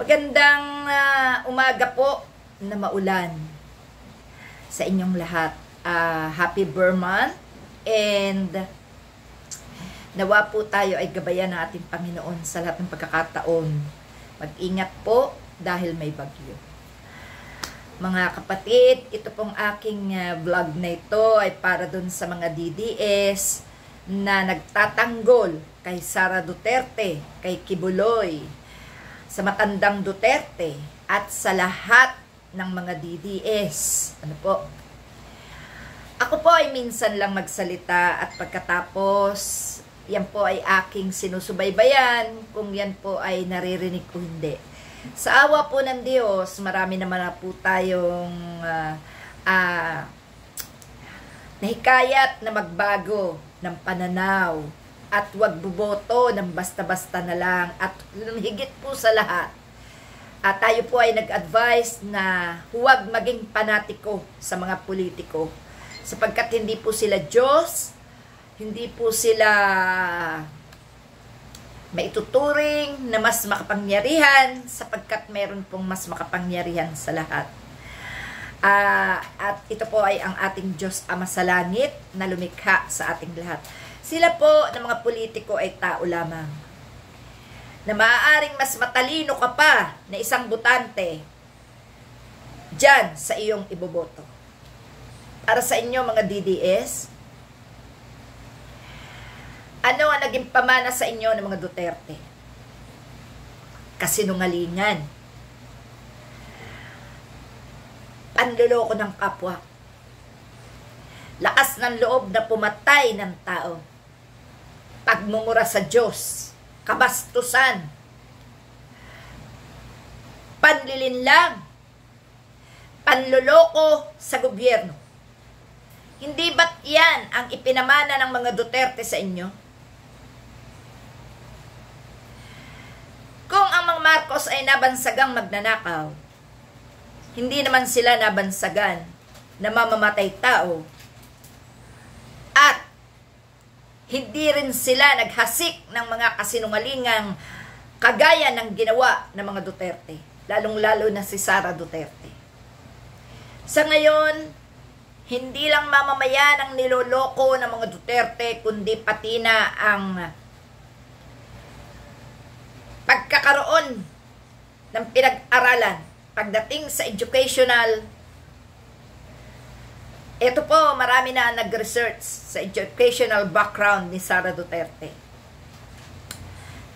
Magandang umaga po na maulan sa inyong lahat. Happy Burman and nawa po tayo ay gabayan ng ating Panginoon sa lahat ng pagkakataon. Mag-ingat po dahil may bagyo. Mga kapatid, ito pong aking vlog na ito ay para dun sa mga DDS na nagtatanggol kay Sara Duterte, kay Kibuloy, sa matandang Duterte at sa lahat ng mga DDS. Ano po? Ako po ay minsan lang magsalita at pagkatapos yan po ay aking sinusubaybayan kung yan po ay naririnig ko hindi. Sa awa po ng Diyos, marami naman na po tayong nahikayat na magbago ng pananaw at wag buboto ng basta-basta na lang at higit po sa lahat. At tayo po ay nag-advise na huwag maging panatiko sa mga politiko sapagkat hindi po sila Diyos, hindi po sila maituturing na mas makapangyarihan sapagkat meron pong mas makapangyarihan sa lahat. At ito po ay ang ating Diyos Ama sa langit na lumikha sa ating lahat. Sila po ng mga politiko ay tao lamang na maaaring mas matalino ka pa na isang botante dyan sa iyong iboboto. Para sa inyo mga DDS, ano ang naging pamana sa inyo ng mga Duterte? Kasinungalingan, panloloko ng kapwa, lakas ng loob na pumatay ng tao, pagmumura sa Diyos, kabastusan, panlilinlang, panloloko sa gobyerno. Hindi ba't yan ang ipinamana ng mga Duterte sa inyo? Kung ang mga Marcos ay nabansagang magnanakaw, hindi naman sila nabansagan na mamamatay tao at hindi rin sila naghasik ng mga kasinungalingang kagaya ng ginawa ng mga Duterte, lalong-lalo na si Sara Duterte. Sa ngayon, hindi lang mamamayan ang niloloko ng mga Duterte, kundi pati na ang pagkakaroon ng pinag-aralan pagdating sa educational. Ito po, marami na nag-research sa educational background ni Sara Duterte.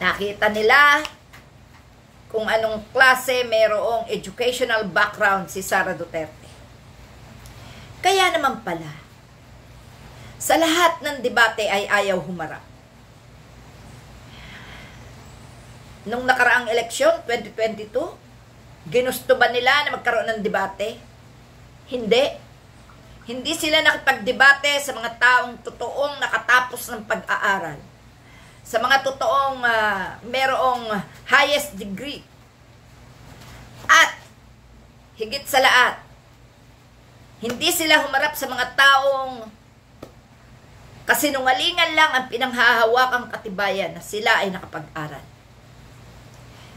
Nakita nila kung anong klase mayroong educational background si Sara Duterte. Kaya naman pala, sa lahat ng debate ay ayaw humarap. Nung nakaraang eleksyon, 2022, ginusto ba nila na magkaroon ng debate? Hindi. Hindi sila nakipagdebate sa mga taong totoong nakatapos ng pag-aaral. Sa mga totoong merong highest degree. At higit sa lahat, hindi sila humarap sa mga taong kasinungalingan lang ang pinanghahawakang katibayan na sila ay nakapag-aral.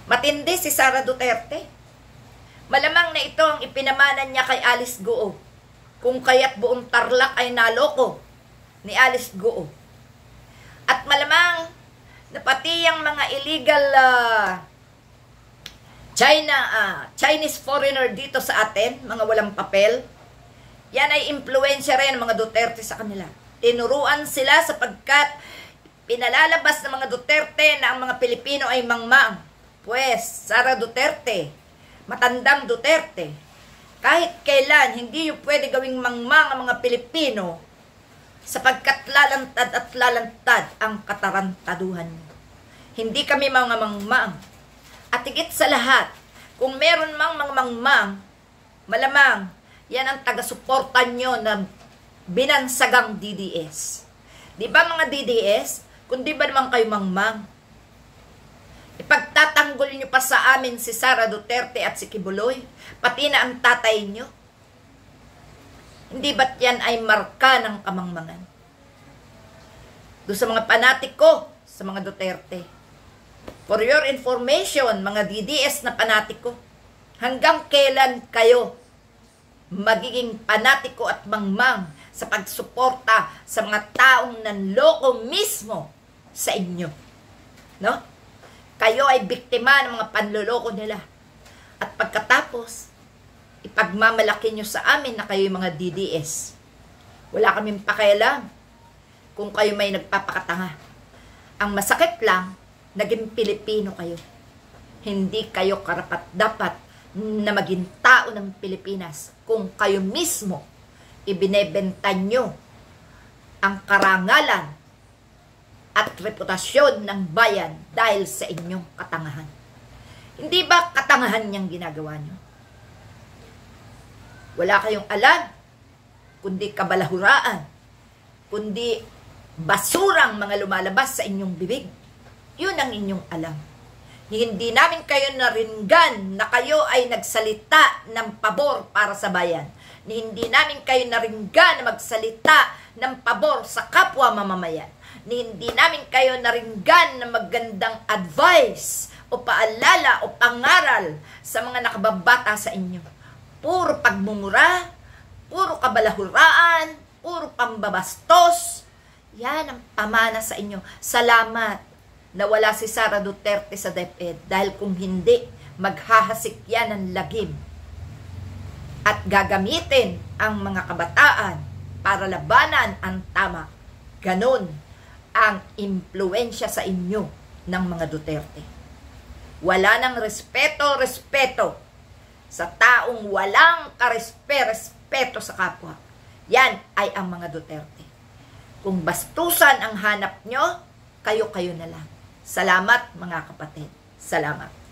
Matindi si Sara Duterte. Malamang na ito ang ipinamanan niya kay Alice Guo. Kung kaya't buong Tarlac ay naloko ni Alice Guo. At malamang na pati yung mga illegal Chinese foreigner dito sa atin, mga walang papel, yan ay impluensya rin ng mga Duterte sa kanila. Tinuruan sila sapagkat pinalalabas ng mga Duterte na ang mga Pilipino ay mangmang. Pues, Sara Duterte, matandang Duterte, kahit kailan, hindi yung pwede gawing mangmang ang mga Pilipino sapagkat lalantad at lalantad ang katarantaduhan nyo. Hindi kami mga mangmang. At higit sa lahat, kung meron mang mga mangmang, malamang, yan ang taga-suporta nyo na binansagang DDS. Di ba mga DDS? Kundi ba naman kayo mangmang? Ipagtatanggol nyo pa sa amin si Sara Duterte at si Kibuloy, pati na ang tatay nyo. Hindi ba't yan ay marka ng kamangmangan? Doon sa mga panatiko, sa mga Duterte. For your information, mga DDS na panatiko, hanggang kailan kayo magiging panatiko at mangmang sa pagsuporta sa mga taong nanloko mismo sa inyo? No? Kayo ay biktima ng mga panloloko nila. At pagkatapos, ipagmamalaki nyo sa amin na kayo yung mga DDS. Wala kaming pakialam kung kayo may nagpapakatanga. Ang masakit lang, naging Pilipino kayo. Hindi kayo karapat-dapat na maging tao ng Pilipinas kung kayo mismo ibinebenta nyo ang karangalan at reputasyon ng bayan dahil sa inyong katangahan. Hindi ba katangahan niyang ginagawa nyo? Wala kayong alam, kundi kabalahuraan, kundi basurang mga lumalabas sa inyong bibig. Yun ang inyong alam. Hindi namin kayo naringgan na kayo ay nagsalita ng pabor para sa bayan. Hindi namin kayo naringgan na magsalita ng pabor sa kapwa mamamayan. Hindi namin kayo naringgan na magandang advice o paalala o pangaral sa mga nakababata sa inyo. Puro pagmumura, puro kabalahuraan, puro pambabastos. Yan ang pamana sa inyo. Salamat na wala si Sara Duterte sa DepEd, dahil kung hindi, maghahasik yan ng lagim at gagamitin ang mga kabataan para labanan ang tama. Ganon ang impluensya sa inyo ng mga Duterte. Wala nang respeto sa taong walang karespeto sa kapwa. Yan ay ang mga Duterte. Kung bastusan ang hanap nyo, kayo-kayo na lang. Salamat mga kapatid. Salamat.